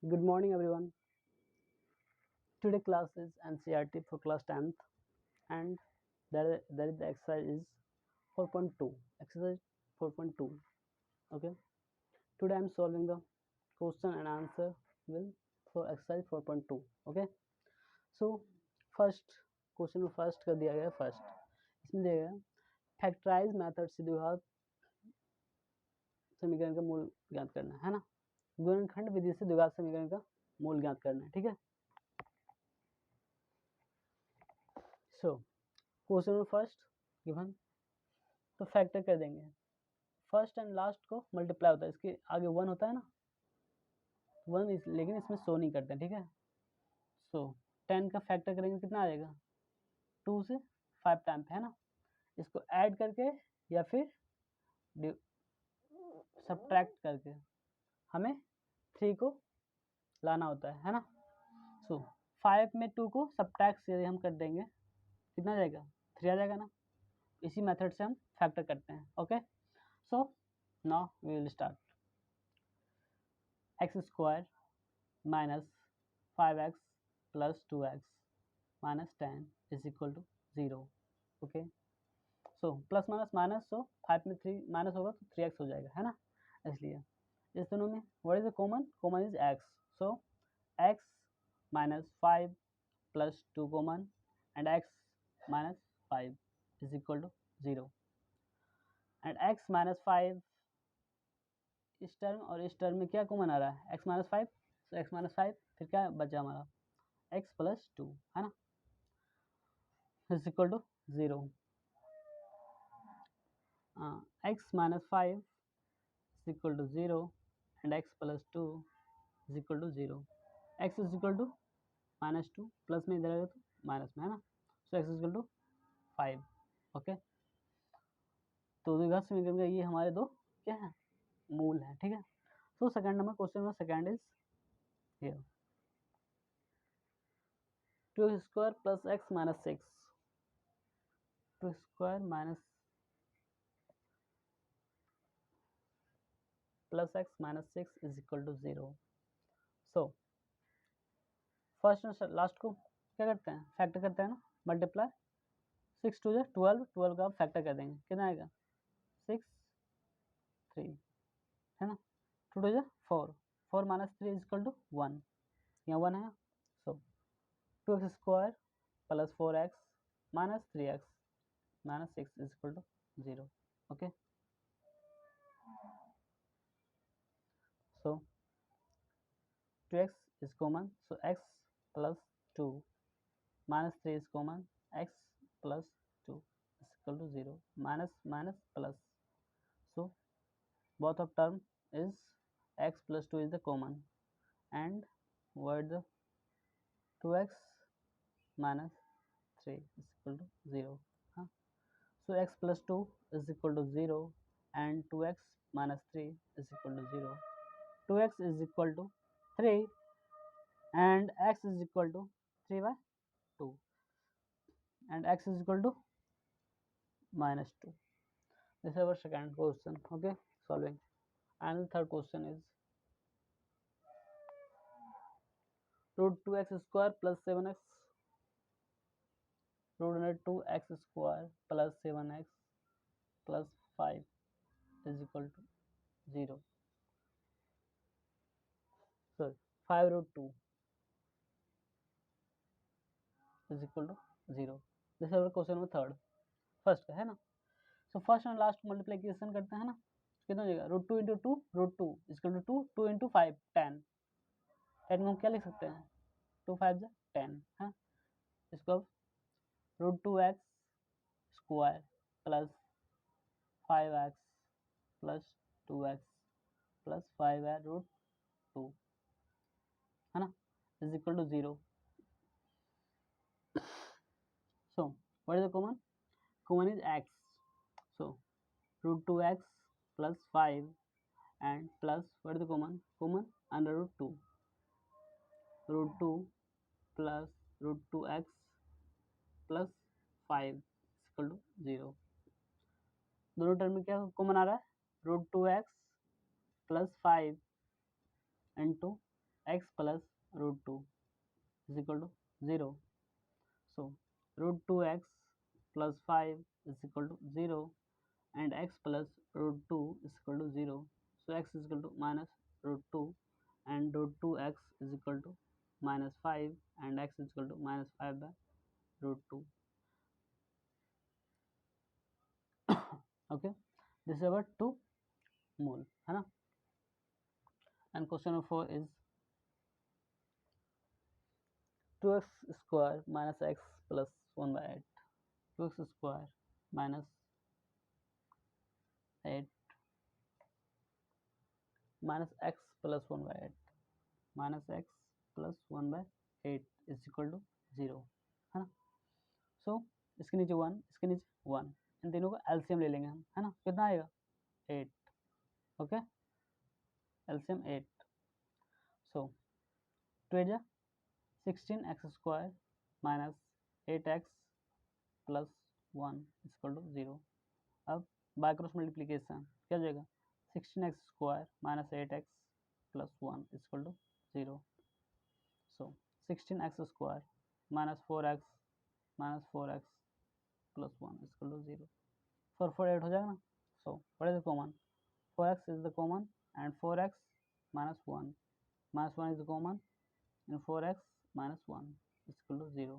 Good morning, everyone. Today class is NCRT for class 10th, and there is the exercise is 4.2. Exercise 4.2. Okay. Today I am solving the question and answer will for exercise 4.2. Okay. So first question में first कर दिया गया first इसमें दिया गया factorise method से द्विघात समीकरण का मूल ज्ञात करना है ना। गुणनखंड विधि से द्विघात समीकरण का मूल ज्ञात करना है। ठीक है। सो क्वेश्चन में फर्स्ट गिवन तो फैक्टर कर देंगे। फर्स्ट एंड लास्ट को मल्टीप्लाई होता है, इसके आगे वन होता है ना, वन लेकिन इसमें शो नहीं करते हैं। ठीक है। सो 10 का फैक्टर करेंगे कितना आ जाएगा, 2 से 5 टाइम पे है ना। इसको ऐड करके या फिर सब्ट्रैक्ट करके हमें 3 को लाना होता है ना। सो 5 में 2 को सब्ट्रैक्ट से हम कर देंगे, कितना जाएगा 3 आ जाएगा ना। इसी मेथड से हम फैक्टर करते हैं। Okay. So now we will start. X square minus 5x plus 2x minus 10 is equal to 0। Okay. So plus minus minus, so 5 में 3 माइनस होगा तो 3x हो जाएगा है ना। इसलिए इस दोनों में what is the common, common is x। So x minus 5 plus 2 common and x minus 5 is equal to 0 and x minus 5 इस टर्म और इस टर्म में क्या कॉमन आ रहा है, x माइनस 5। सो x माइनस 5 फिर क्या बचा हमारा x प्लस 2 है ना, is equal to 0। x minus 5 is equal to 0 and x plus 2 is equal to 0। x is equal to minus 2 plus में इधर आएगा तो माइनस में है ना। So x is equal to 5। Okay. तो द्विघात समीकरण का ये हमारे दो क्या है, मूल है। ठीक है। सो सेकंड नंबर क्वेश्चन में second is here 2 square plus x minus 6, 2 square minus plus x minus 6 is equal to 0। So first और लास्ट को क्या करते हैं, फैक्टर करते हैं ना, मल्टीप्लाई 6 टू 12, 12 का फैक्टर कर देंगे, कितना आएगा 6 3 है ना। 2 to 4, 4 minus 3 is equal to 1, यहाँ 1 है। So 2x square plus 4x minus 3x minus 6 is equal to 0। Okay. So 2x is common, so x plus 2 minus 3 is common, x plus 2 is equal to 0, minus minus plus, so both of term is x plus 2 is the common and what the 2x minus 3 is equal to 0, huh? So x plus 2 is equal to 0 and 2x minus 3 is equal to 0, 2x is equal to 3 and x is equal to 3 by 2 and x is equal to minus 2. This is our second question. Okay, solving. And the third question is root 2x square plus 7x, root under 2x square plus 7x plus 5 is equal to 0. Sorry, 5 root 2 is equal to 0. This is our question number third. First का है ना। So first and last multiplication करते हैं ना, कितना हो जाएगा root 2 into 2 root 2 equal to 2, 2 into 5 10, 10 को हम क्या लिख सकते हैं 2 5 10 है। इसको अब root 2x square plus 5x plus 2x plus 5 है रूट 2 है ना, is equal to 0। So what is the common, common is x। So root 2x plus 5 and plus what is the common, common under root 2, root 2 plus root 2x plus 5 is equal to 0। दोनों term में क्या common आ रहा है, root 2x plus 5 into x plus root 2 is equal to 0. So root 2x plus 5 is equal to 0 and x plus root 2 is equal to 0. So x is equal to minus root 2 and root 2x is equal to minus 5 and x is equal to minus 5 by root 2. Okay, this is about 2 mole, है ना. And question number 4 is 2x square minus x plus 1 by 8. 2x square minus 8 minus x plus 1 by 8 minus x plus 1 by 8 is equal to 0, है ना. सो इसके नीचे 1, इसके नीचे 1, इन तीनों का एलसीएम ले लेंगे हम, है ना. कितना आएगा 8. Okay, LCM 8. सो 2 जा 16x square minus 8x plus 1 is equal to 0. अब बाय क्रॉस मल्टीप्लीकेशन क्या हो जाएगा 16x square minus 8x plus 1 is equal to 0. So 16x square minus 4x plus 1 is equal to 0. 4 4 8 हो जाएगा ना. So what is the common 4x is the common and 4x minus 1 is the common and 4x minus 1 is equal to 0.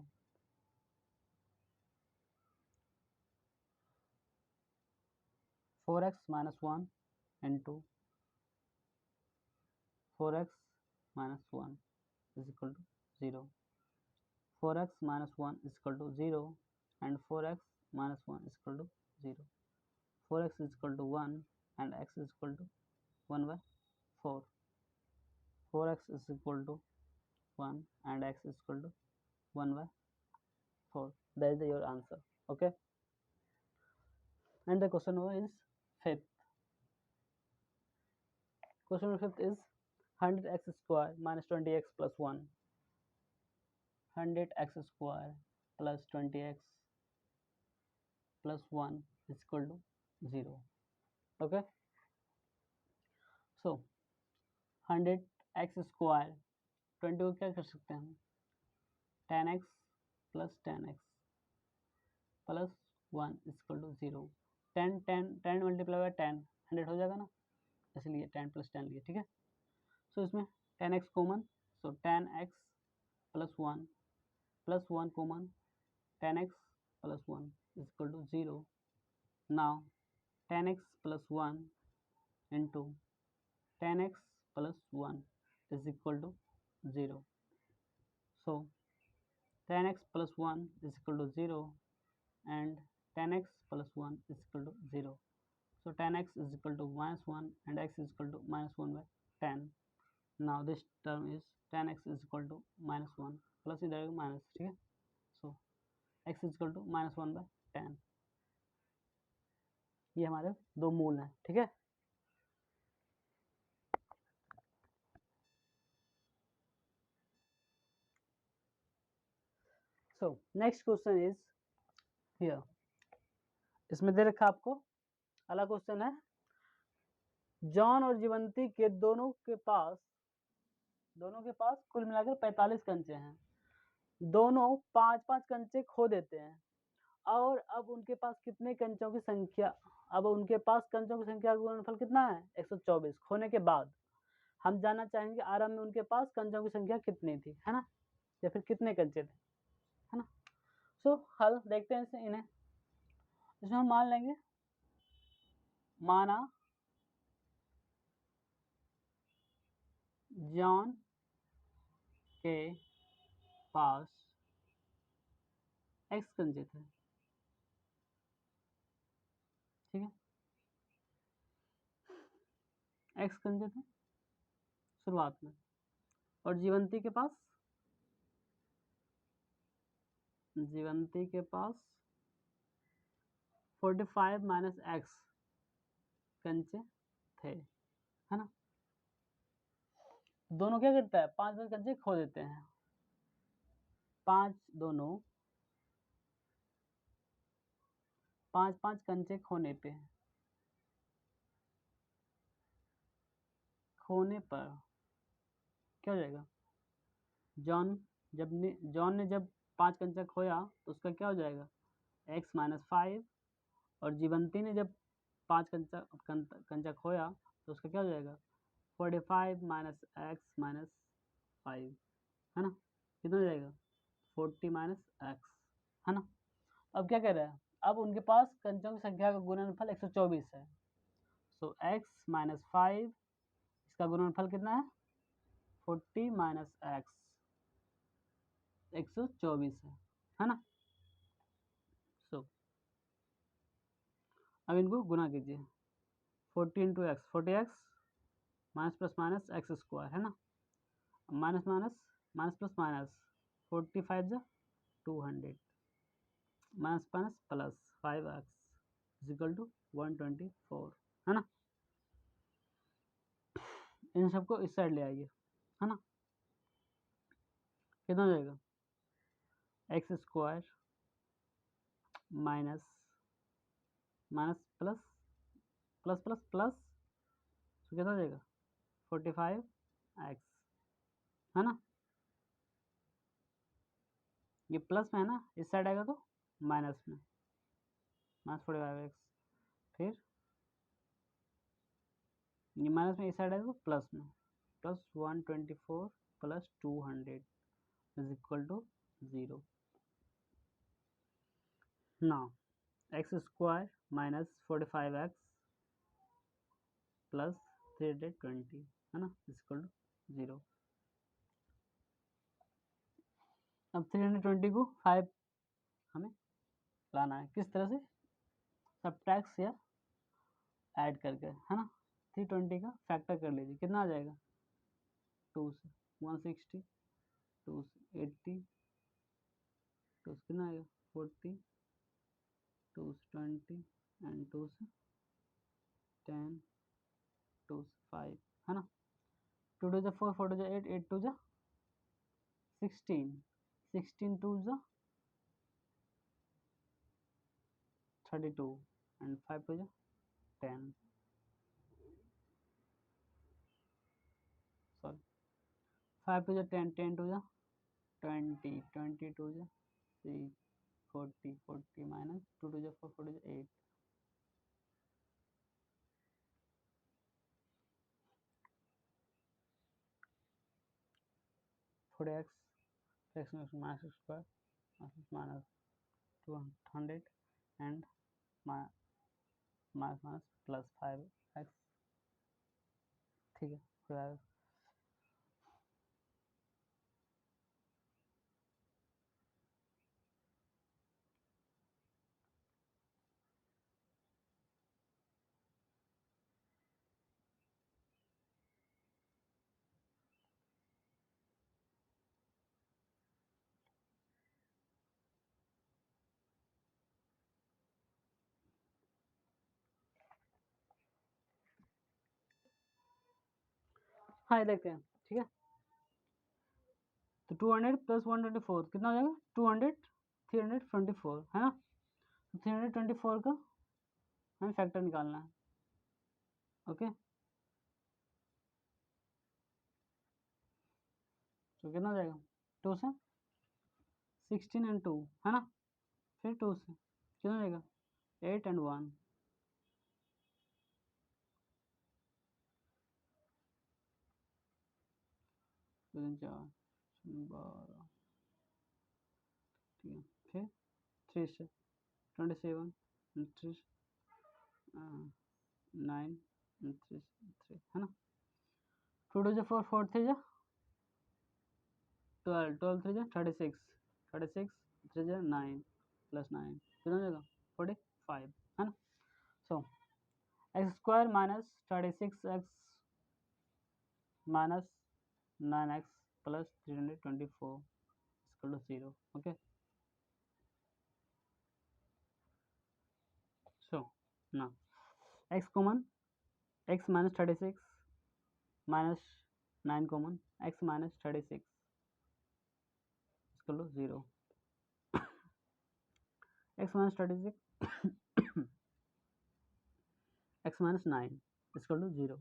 4x minus 1 into 4x minus 1 is equal to 0. 4x minus 1 is equal to 0 and 4x minus 1 is equal to 0. 4x is equal to 1 and x is equal to 1 by 4. 4x is equal to 1 and x is equal to 1 by 4. That is your answer. Okay. And the question is fifth. Question number 5 is 100x square minus 20x plus 1. 100x square plus 20x plus 1 is equal to 0. Okay. So 100x square 20 को क्या कर सकते हैं हम 10x plus 10x plus 1 is equal to 0. 10 multiply by 10 100 हो जाएगा ना, इसलिए 10 plus 10 लिए. ठीक है. सो इसमें 10x common, so 10x plus 1 plus 1 common 10x plus 1 is equal to 0. Now 10x plus 1 into 10x plus 1 is equal to 0. So 10x plus 1 is equal to 0 and 10x plus 1 is equal to 0. So 10x is equal to minus 1 and x is equal to minus 1 by 10. Now this term is 10x is equal to minus 1 plus इधर minus. ठीक है. सो x is equal to minus 1 by 10. ये हमारे दो मूल हैं. ठीक है. So next question is here. इसमें दे रखा आपको अगला क्वेश्चन है जॉन और जीवंती के दोनों के पास कुल मिलाकर 45 कंचे हैं. दोनों 5-5 कंचे खो देते हैं और अब उनके पास कितने कंचों की संख्या का गुणनफल कितना है 124. खोने के बाद हम जानना चाहेंगे आरंभ में उनके पास कंचों की संख्या कितनी थी, है ना, या फिर कितने कंचे थे, है ना. सो हल देखते हैं इन्हें. इसमें हम मान लेंगे माना जॉन के पास x कंचे थे. ठीक है. x कंचे थे शुरुआत में और जीवंती के पास 45 माइनस x कंचे थे, है ना. दोनों क्या करता है 5-5 कंचे खो देते हैं. 5 कंचे खोने पर क्या हो जाएगा, जॉन ने जब 5 कंचा खोया तो उसका क्या हो जाएगा, x माइनस 5, और जीवंती ने जब 5 कंचा खोया तो उसका क्या हो जाएगा, 45 माइनस एक्स माइनस 5, है ना, कितना हो जाएगा, 40 माइनस एक्स, है ना। अब क्या कह रहा है, अब उनके पास कंचों की संख्या का गुणनफल 124 है, सो x माइनस 5 इसका गुणनफल कितना है, 40 माइनस एक्स 124 है ना। सो अब इनको गुना कीजिए, 40 into x 40x minus plus minus x square, है ना, minus minus minus plus minus 45 जा 200 minus minus plus 5x is equal to 124, है ना। इन सबको इस साइड ले आइए, है ना, कितना हो जाएगा, x square minus minus plus plus plus plus, तो कितना हो जाएगा 45x, है ना, ये प्लस में है ना, इस साइड आएगा तो माइनस में, माइनस 45x, फिर ये माइनस में इस साइड आएगा तो प्लस में, plus 124 plus 200 is equal to 0। Now x square minus 45x plus 320, है ना, इक्वल टू 0। अब 320 को 5 हमें लाना है, किस तरह से, सबट्रैक्ट या ऐड करके, है ना। 320 का फैक्टर कर लीजिए, कितना आ जाएगा, 2 से 160, 2 से 80, 2 से कितना आएगा 40, 2 से 20 एंड 2 से 10, 2 से 5, है ना। 2 टू जा 4, 4 टू जा 8, 8 टू जा 16, 16 टू जा 32 एंड 5 टू जा 10, सॉरी 5 टू जा 10, 10 टू जा 20, 20 टू जा 6, 40, 40 माइनस 2 टू जा 4, 4 टू जा 8, 4x x minus square minus 200 and minus minus plus 5x, ठीक है, फिर हाँ देखते हैं, ठीक है। तो 200 प्लस 124 कितना हो जाएगा, 200 324, है ना। 324 का हमें फैक्टर निकालना है, ओके। तो कितना हो जाएगा, 2 से 16 एंड 2, है ना, फिर 2 से कितना हो जाएगा 8 एंड 1, चार 12, ठीक है, फिर 3 से 27 3 9 3 3, है ना। 2 टू 4, 4 3 12, 12 3 36, 36 3 9 प्लस 9 कितना हो जाएगा 45, है ना। So x square minus 36x minus 9x plus 324 equal to 0, okay. So now x common, x minus 36 minus 9 common, x minus 36 equal to 0, x minus 36 x minus 9 equal to 0,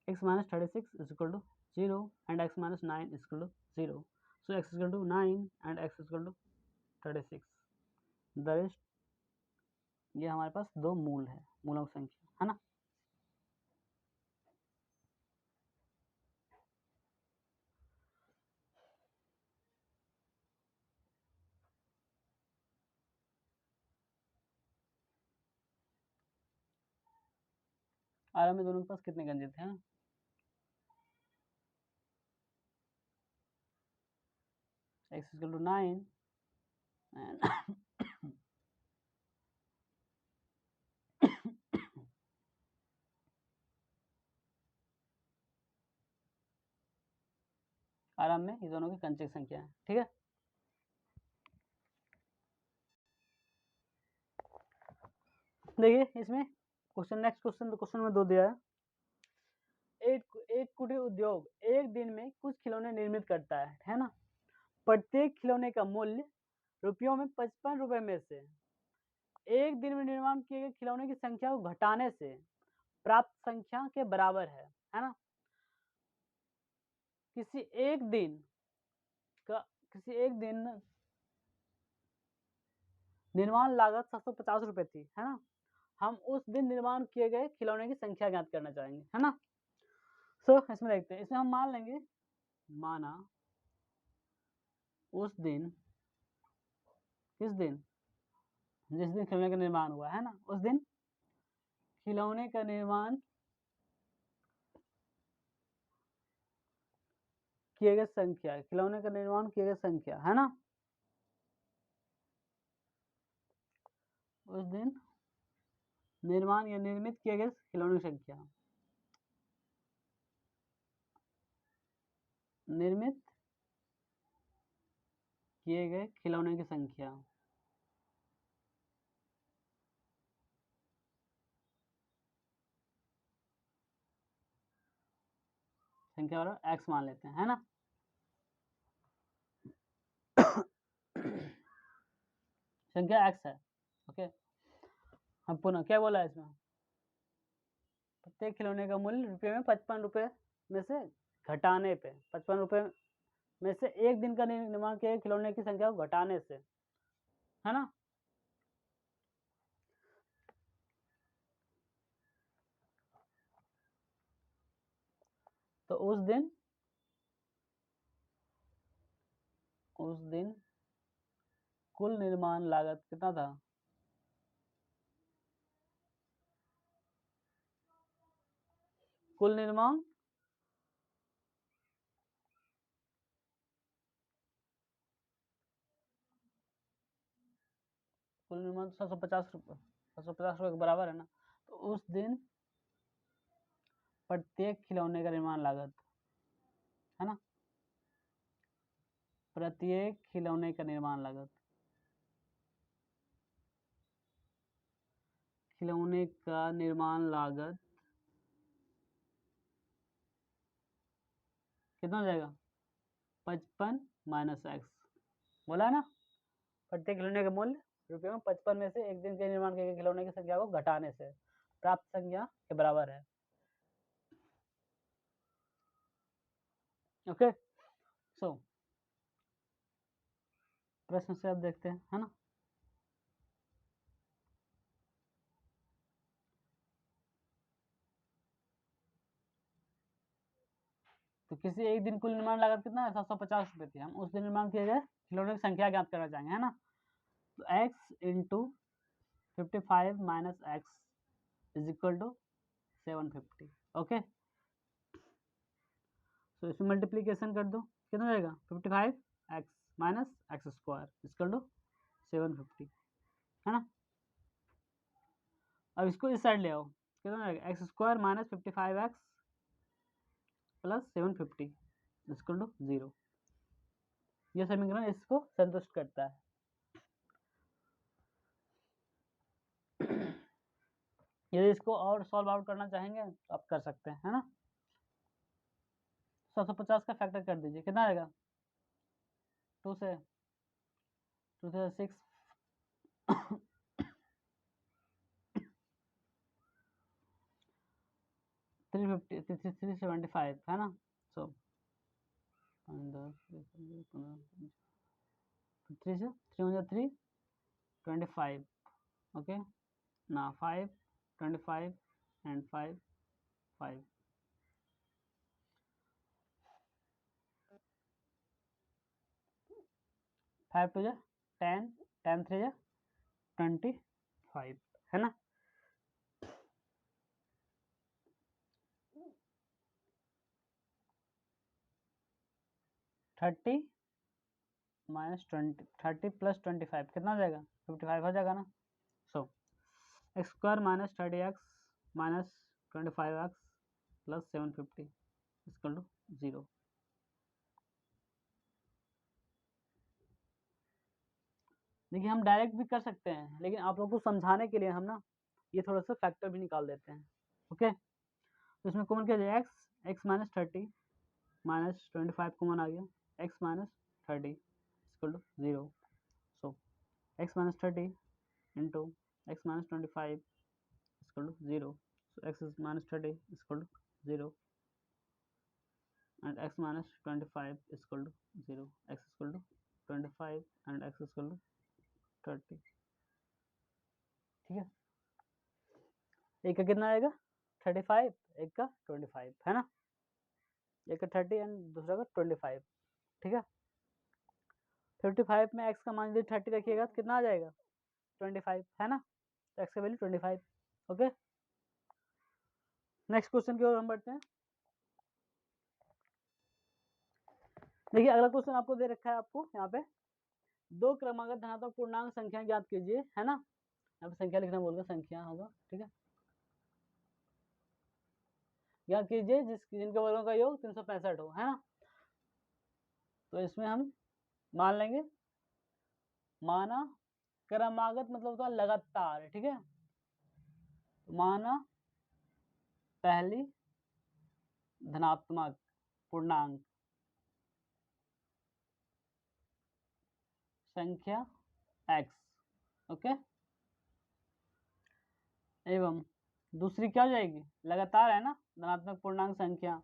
x minus 36 equal to 0 and x minus 9 is equal to 0. So x is equal to 9 and x is equal to 36. The rest ये हमारे पास दो मूल है, मूलों की संख्या है ना। आरंभ में दोनों के पास कितने गंजे थे? x is equal to 9 and आरंभ में ये दोनों की कंचे की संख्या है, ठीक है। देखिए इसमें क्वेश्चन, नेक्स्ट क्वेश्चन, तो क्वेश्चन में 2 दिया है। एक कुटीर उद्योग एक दिन में कुछ खिलौने निर्मित करता है ना। प्रत्येक खिलौने का मूल्य रुपयों में 55 रुपए में से एक दिन में निर्माण किए गए खिलौने की संख्या को घटाने से प्राप्त संख्या के बराबर है ना। किसी एक दिन निर्माण लागत 750 रुपए थी, है ना। हम उस दिन निर्माण किए गए खिलौने की संख्या ज्ञात करना चाहेंगे, है ना। सो इसमें देखते हैं, इसमें हम मान लेंगे, माना उस दिन, किस दिन, जिस दिन खिलौने का निर्माण हुआ है ना, उस दिन खिलौने का निर्माण किए गए संख्या, खिलौने का निर्माण किए गए संख्या, है ना। उस दिन निर्माण या निर्मित किए गए खिलौने की संख्या, निर्मित किए गए खिलौने की संख्या, संख्या बराबर x मान लेते हैं, है ना। संख्या x है, ओके। हम पुनः क्या बोला है इसमें, प्रत्येक खिलौने का मूल्य रुपये में 55 रुपए में से घटाने पे, 55 रुपए में से एक दिन का निर्माण किए खिलौने की संख्या को घटाने से, है ना। तो उस दिन कुल निर्माण लागत कितना था, कुल निर्माण तो 750 रुपये, 750 रुपये के बराबर है ना। तो उस दिन प्रत्येक खिलौने का निर्माण लागत, है ना, प्रत्येक खिलौने का निर्माण लागत, खिलौने का निर्माण लागत कितना हो जाएगा, 55 माइनस एक्स, बोला है ना। प्रत्येक खिलौने का मूल्य रुपये में 55 में से एक दिन के निर्माण किए गए खिलौने की संख्या को घटाने से प्राप्त संख्या के बराबर है, ओके। सो प्रश्न से अब देखते हैं, है ना। तो किसी एक दिन कुल निर्माण लागत कितना है, 750 रुपये थी। हम उस दिन निर्माण किए गए खिलौने की संख्या ज्ञात करना चाहेंगे, है ना। तो x into 55 minus x is equal to 750, okay. तो इसमें मल्टीप्लीकेशन कर दो, कितना जाएगा, 55 x minus x square equal to 750, है ना। अब इसको इस साइड ले आओ, कितना जाएगा, x square minus 55 x plus 750 equal to 0। यह समीकरण इसको संतुष्ट करता है। यदि इसको और सॉल्व आउट करना चाहेंगे तो आप कर सकते हैं, है ना। 750 का फैक्टर कर दीजिए, कितना आएगा, 2 से 6 375, है ना। सो 3 से 3 25. Okay, now 5, 25 and 5, 5. 5 2 जा 10, 10 3 जा 25, है ना। थर्टी माइनस 20, 30 प्लस 25 कितना हो जाएगा, 55 हो जाएगा ना। So x square minus 30x minus 25x plus 750 equal to 0। देखिए हम डायरेक्ट भी कर सकते हैं, लेकिन आप लोगों को समझाने के लिए हम ना ये थोड़ा सा फैक्टर भी निकाल देते हैं। ओके, तो इसमें कॉमन क्या जाए, एक्स माइनस 30 माइनस 25 कॉमन आ गया, x minus 30 equal to 0। So x minus 30 into x minus 25 equal to 0। So x minus 30 equal to 0 and x minus 25 equal to 0, x equal to 25 and x equal to 30। ठीक है, एक का कितना आएगा 35, एक का 25, है ना, एक का 30 एंड दूसरा का 25। ठीक है, 55 में x का मान यदि 30 रखिएगा तो कितना आ जाएगा 25, है ना, तो x का वैल्यू 25। ओके, नेक्स्ट क्वेश्चन की ओर हम बढ़ते हैं। देखिए अगला क्वेश्चन आपको दे रखा है, आपको यहाँ पे दो क्रमागत धनात्मक पूर्णांक संख्या ज्ञात कीजिए, है ना, यहाँ पे संख्या लिखना बोल रहा, संख्या होगा, ठीक है, ज्ञात कीजिए जिनके वर्गों का योग 365 हो, है ना। तो इसमें हम मान लेंगे, माना क्रमागत मतलब होता है लगातार, ठीक है, तो माना पहली धनात्मक पूर्णांक संख्या x, ओके, एवं दूसरी क्या हो जाएगी, लगातार है ना धनात्मक पूर्णांक संख्या,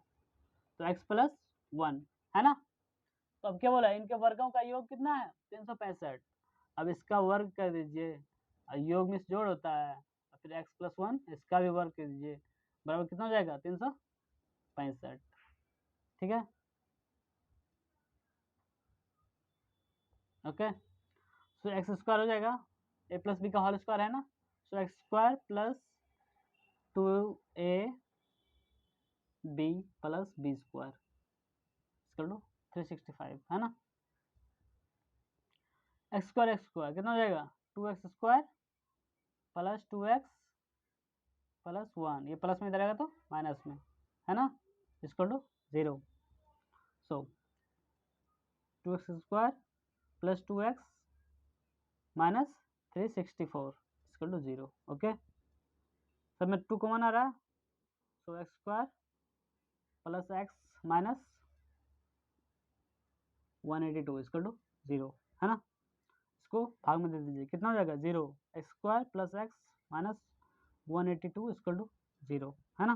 तो x प्लस 1, है ना। तो अब क्या बोला, इनके वर्गों का योग कितना है 365। अब इसका वर्ग कर दीजिए, योग में जोड़ होता है, फिर x प्लस 1 इसका भी वर्ग कर दीजिए, बराबर कितना हो जाएगा 365। ठीक है, ओके, सो एक्स स्क्वायर हो जाएगा, ए प्लस बी का होल स्क्वायर है ना, so x square plus 2a b plus B square equal to 365, है ना। एक्स स्क्वायर कितना हो जाएगा 2x square plus 2x plus 1, ये प्लस में इधर आएगा तो माइनस में, है ना, equal to 0। So 2x square plus 2x minus 364 equal to 0। Okay, सब में 2 कॉमन आ रहा है, so x square plus x minus 182 equal to 0, है ना। इसको भाग में दे दीजिए, कितना हो जाएगा 0, x square plus x minus 182 equal to 0, है ना।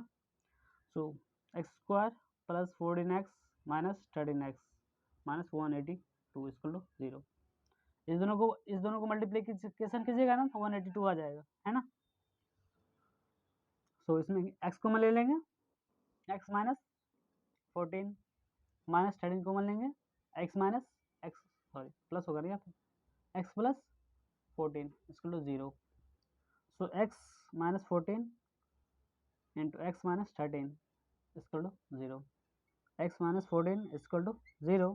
So x square plus 14x minus 13x minus 182 equal to 0। इस दोनों को मल्टीप्लीकेशन कीजिएगा ना तो 182 आ जाएगा, है ना। सो इसमें x कॉमन ले लेंगे, x माइनस 14 माइनस 13 कॉमन लेंगे, x minus x sorry plus होगा ना, x plus 14 equal to 0। So x minus 14 into x minus 13 equal to 0, x minus 14 equal to 0,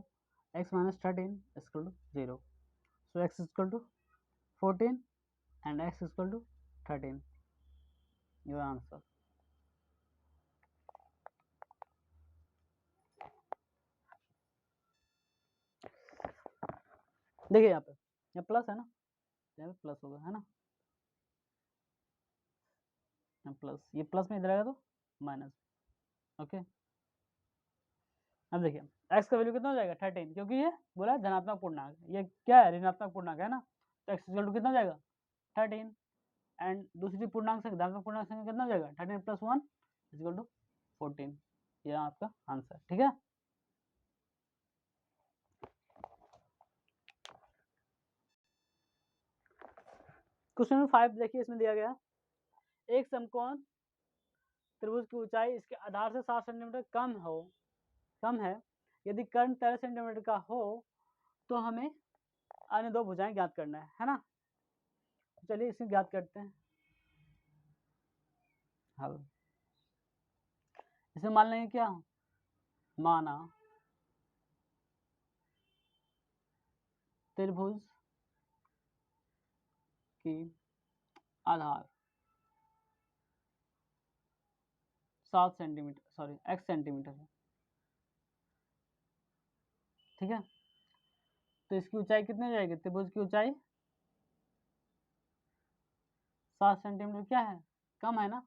x minus 13 equal to 0। So x equal to 14 and x equal to 13, your answer. देखिए यहाँ पे ये plus है ना, यहाँ पे plus होगा, है ना, प्लस, ये प्लस में इधर आएगा तो माइनस। ओके, अब देखिए x का वैल्यू कितना हो जाएगा 13, क्योंकि ये बोला धनात्मक पूर्णांक, ये क्या है ऋणात्मक पूर्णांक, है ना, तो x इक्वल टू कितना हो जाएगा 13 एंड दूसरी पूर्णांक संख्या धनात्मक पूर्णांक संख्या कितना हो जाएगा 13 प्लस 1 इक्वल टू 14, ये आपका आंसर। ठीक है, क्वेश्चन नंबर 5 देखिए, इसमें दिया गया एक समकोण त्रिभुज की ऊंचाई इसके आधार से 7 सेंटीमीटर कम है। यदि कर्ण 13 सेंटीमीटर का हो तो हमें अन्य दो भुजाएं ज्ञात करना है ना। चलिए इसे ज्ञात करते हैं। हल इसे मान लेंगे क्या, माना त्रिभुज की आधार 7 सेंटीमीटर सॉरी x सेंटीमीटर है, ठीक है। तो इसकी ऊंचाई कितनी हो जाएगी, त्रिभुज की ऊंचाई 7 सेंटीमीटर क्या है, कम है ना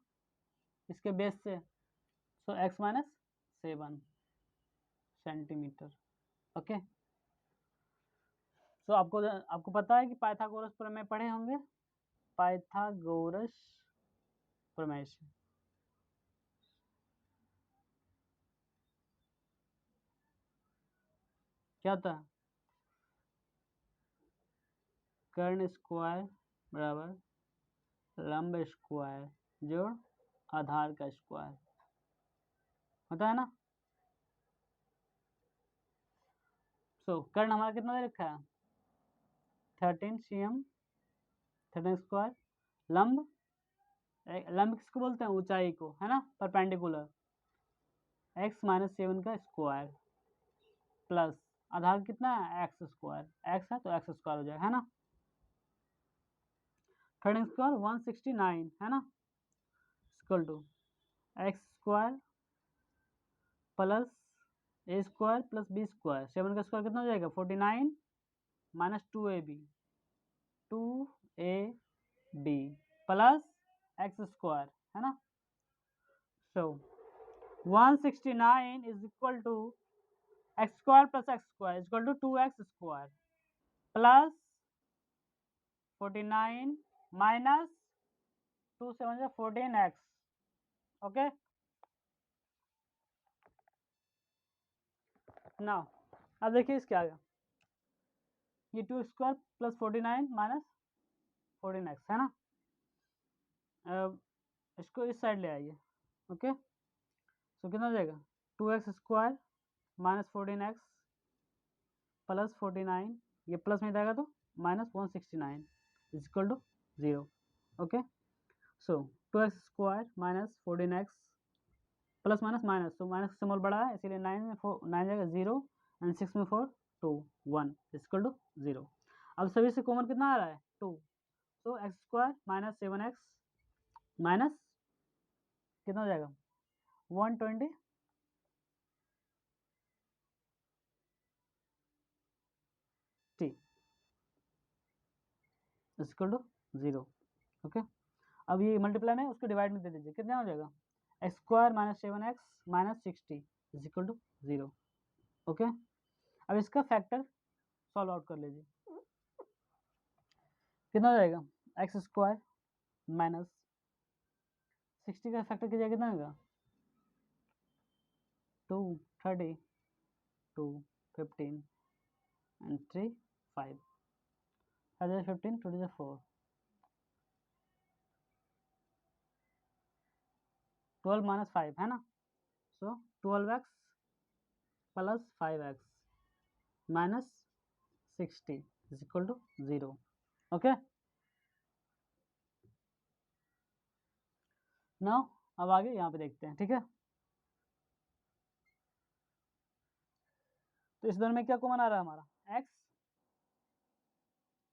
इसके बेस से, सो x माइनस 7 सेंटीमीटर। ओके, सो आपको पता है कि पाइथागोरस प्रमेय पढ़े होंगे, पाइथागोरस प्रमेय से क्या होता है, कर्ण स्क्वायर बराबर लंब स्क्वायर जोड़ आधार का स्क्वायर होता है ना। सो कर्ण हमारा कितना दे रखा है, 13 cm, 13 स्क्वायर। लंब किसको बोलते हैं, ऊंचाई को, है ना, परपेंडिकुलर, x माइनस 7 का स्क्वायर प्लस आधार कितना है, एक्स स्क्वायर, एक्स है तो एक्स स्क्वायर हो जाएगा, है ना। 13 स्क्वायर 169 है ना, equal to x square plus a square plus B square, 7 का स्क्वायर कितना हो जाएगा 49 minus 2ab plus x square, है ना। So 169 is equal to x square plus x square is equal to 2x square plus 49 minus 2 7 14x। Okay, now अब देखिए इसके आगे, ये 2 स्क्वायर प्लस 49 माइनस 14x है ना। अब इसको इस साइड ले आइए। ओके, सो कितना हो जाएगा 2x square minus 14x plus 49, ये प्लस में जाएगा तो minus 169 is equal to 0। Okay, so 2x square minus 14x plus minus minus, तो माइनस सिंबल बड़ा है इसीलिए 9 में 4 9 जाएगा 0 एंड 6 में 4 2 1 इज इक्वल टू 0। अब सभी से कॉमन कितना आ रहा है 2, तो x square minus 7x minus कितना हो जाएगा 120 टी इक्वल टू 0। ओके, अब ये मल्टीप्लाई में उसको डिवाइड में दे दीजिए, कितना हो जाएगा x square minus 7x minus 60 is equal to 0। Okay, अब इसका फैक्टर सॉल्व आउट कर लीजिए, कितना हो जाएगा एक्स स्क्वायर माइनस 60 का फैक्टर कीजिएगा कितना होगा 2 30 2 15 and 3 5 15 2 4 12 माइनस 5 है ना, so 12x plus 5x minus 60 is equal to 0। Okay, now अब आगे यहाँ पे देखते हैं, ठीक है। तो इस दोनों में क्या कॉमन आ रहा है हमारा x,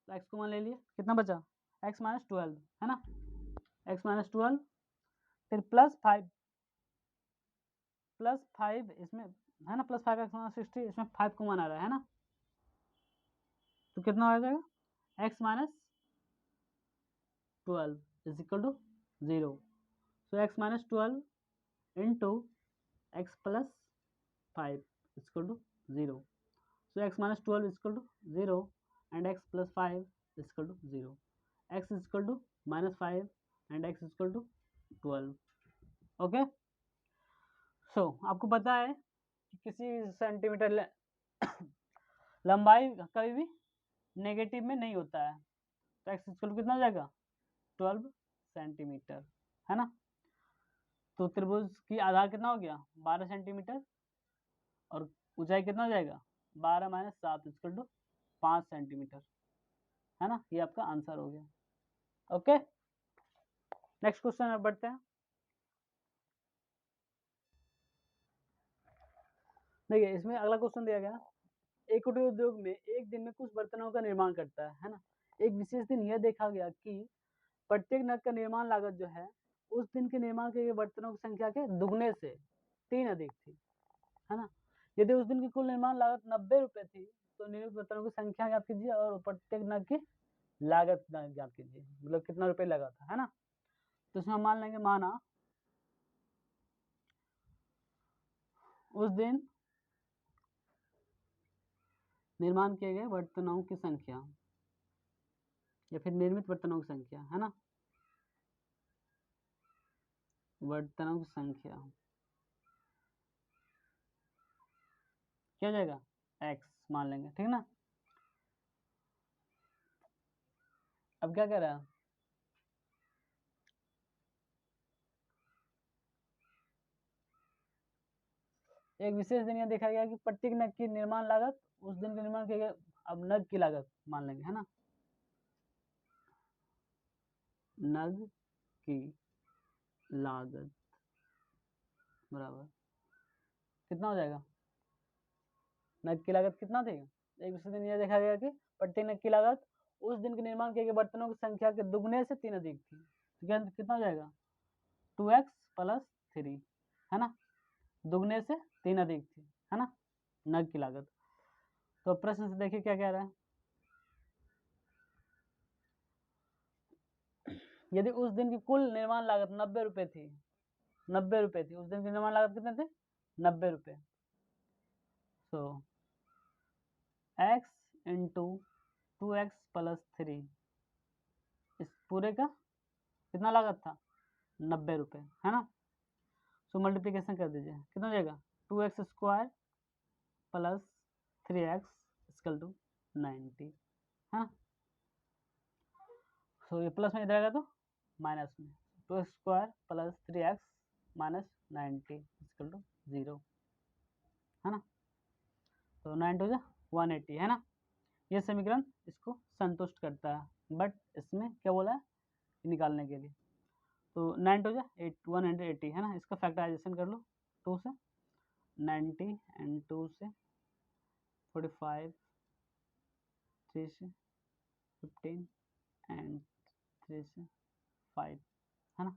तो x कॉमन ले लिए, कितना बचा x माइनस 12 है ना, x माइनस 12 फिर प्लस 5 इसमें है ना, प्लस 5x माइनस 60 इसमें 5 कॉमन आ रहा है ना, तो कितना आ जाएगा x minus 12 is equal to 0। So x minus 12 into x plus 5 is equal to 0। So x minus 12 is equal to 0 and x plus 5 is equal to 0. X is equal to minus 5 and x is equal to 12. Okay? So आपको पता है कि किसी centimetre लंबाई कभी भी negative में नहीं होता है, तो x इक्वल टू कितना हो जाएगा 12 सेंटीमीटर, है ना। तो त्रिभुज की आधार कितना हो गया 12 सेंटीमीटर और ऊंचाई कितना हो जाएगा 12 माइनस 7 इक्वल टू 5 सेंटीमीटर, है ना। ये आपका आंसर हो गया। ओके, नेक्स्ट क्वेश्चन में बढ़ते हैं। देखिए इसमें अगला क्वेश्चन दिया गया, एक कुटीर उद्योग में एक दिन में कुछ बर्तनों का निर्माण करता है ना। एक विशेष दिन यह देखा गया कि प्रत्येक नग का निर्माण लागत जो है उस दिन के निर्माण के बर्तनों की संख्या के दुगने से 3 अधिक थी, है ना। यदि उस दिन की कुल निर्माण लागत 90 रुपए थी तो निर्मित बर्तनों की संख्या ज्ञात कीजिए और प्रत्येक नग की लागत ज्ञात कीजिए, मतलब कितना रुपए लगा था, है ना। तो इसमें हम मान लेंगे, माना उस दिन निर्माण किए गए बर्तनों की संख्या या फिर निर्मित बर्तनों की संख्या, है ना, बर्तनों की संख्या क्या हो जाएगा x मान लेंगे, ठीक ना। अब क्या कह रहा है, एक विशेष दिन यह देखा गया कि प्रत्येक नग की निर्माण लागत उस दिन के निर्माण किए गए, अब नग की लागत मान लेंगे, है ना, नग की लागत बराबर कितना हो जाएगा, नग की लागत कितना थी, एक विशेष दिन यह देखा गया कि प्रत्येक नग की लागत उस दिन के निर्माण किए गए बर्तनों की संख्या के दुगने से 3 अधिक थी, तो कितना हो जाएगा 2x प्लस 3, है ना, दुगने से 3 अधिक थी, है ना, नग की लागत। तो प्रश्न से देखिए क्या कह रहा है, यदि उस दिन की कुल निर्माण लागत 90 रुपए थी, 90 रुपए थी, उस दिन की निर्माण लागत कितने थे 90 रुपए, तो x इंटू 2x प्लस 3, इस पूरे का कितना लागत था 90 रुपए, है ना। सो मल्टीप्लीकेशन कर दीजिए, कितना हो जाएगा 2x square plus 3x equal to 90, है ना। सो ये प्लस में इधर आएगा तो माइनस में, 2 square plus 3x minus 90 equal to 0, है ना। तो 9 टू 180, है ना। ये समीकरण इसको संतुष्ट करता है, बट इसमें क्या बोला है निकालने के लिए, तो 9 टू 180, है ना। इसका फैक्टराइजेशन कर लो 2 से, 90 एंड 2 से 45, 3 से 15 एंड 3 से 5, है ना।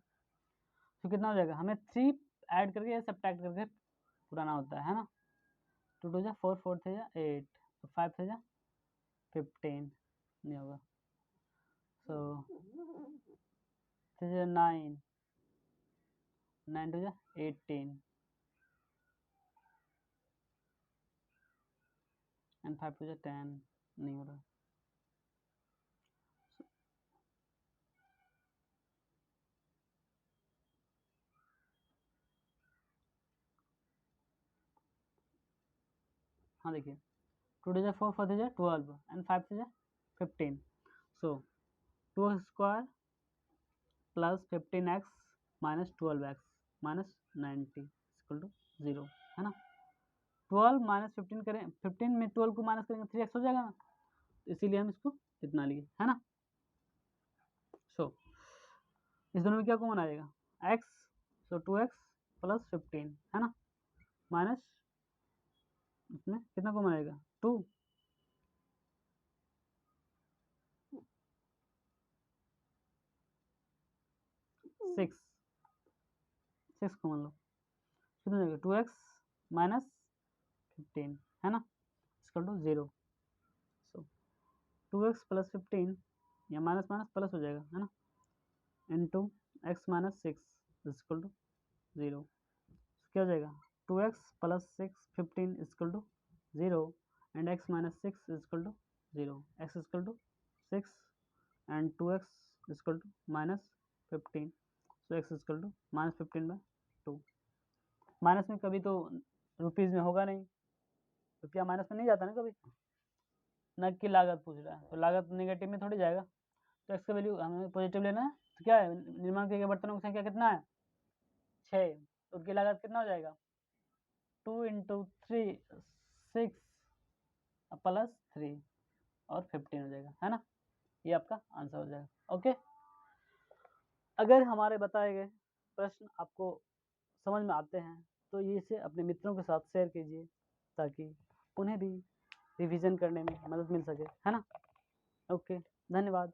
तो कितना हो जाएगा, हमें 3 ऐड करके या सब्ट्रैक्ट करके पुराना होता है ना। 2 टू 4, 4 थे 8, तो 5 थे 15 नहीं होगा, सो 3 9, 9 टू 18 एंड 5 टू 10 नहीं हो रहा। हाँ देखिए 2 टू 4, 4 थे 12 एंड 5 थे 15, so 2 square plus 15x minus 12x minus 90 equal to 0, है ना। 12 माइनस 15 करें, 15 में 12 को माइनस करेंगे 3x हो जाएगा ना, तो इसीलिए हम इसको इतना लिए, है ना। सो इस दोनों में क्या कॉमन आ जाएगा x, सो 2x प्लस 15, है ना, माइनस इसमें कितना कॉमन आएगा 2, 6 कॉमन लो, कितना हो जाएगा 2x माइनस 15, है ना, इसका टू 0, सो 2x प्लस 15 या माइनस माइनस प्लस हो जाएगा, है ना, into x minus 6 equal to 0, क्या हो जाएगा 2x plus 6 15 equal to 0 and x minus 6 equal to 0, x equal to 6 and 2x equal to minus 15, so x equal to minus 15/2। Minus में कभी तो रुपीज़ में होगा नहीं, रुपया माइनस में नहीं जाता ना कभी, नग की लागत पूछ रहा है तो लागत नेगेटिव में थोड़ी जाएगा, तो x का वैल्यू हमें पॉजिटिव लेना है तो क्या है, निर्माण किए गए बर्तनों की संख्या कितना है 6, तो उनकी लागत कितना हो जाएगा 2 × 3 6 प्लस 3 और 15 हो जाएगा, है ना। ये आपका आंसर हो जाएगा। ओके, अगर हमारे बताए गए प्रश्न आपको समझ में आते हैं तो ये इसे अपने मित्रों के साथ शेयर कीजिए ताकि उन्हें भी रिवीजन करने में मदद मिल सके, है ना। ओके, धन्यवाद।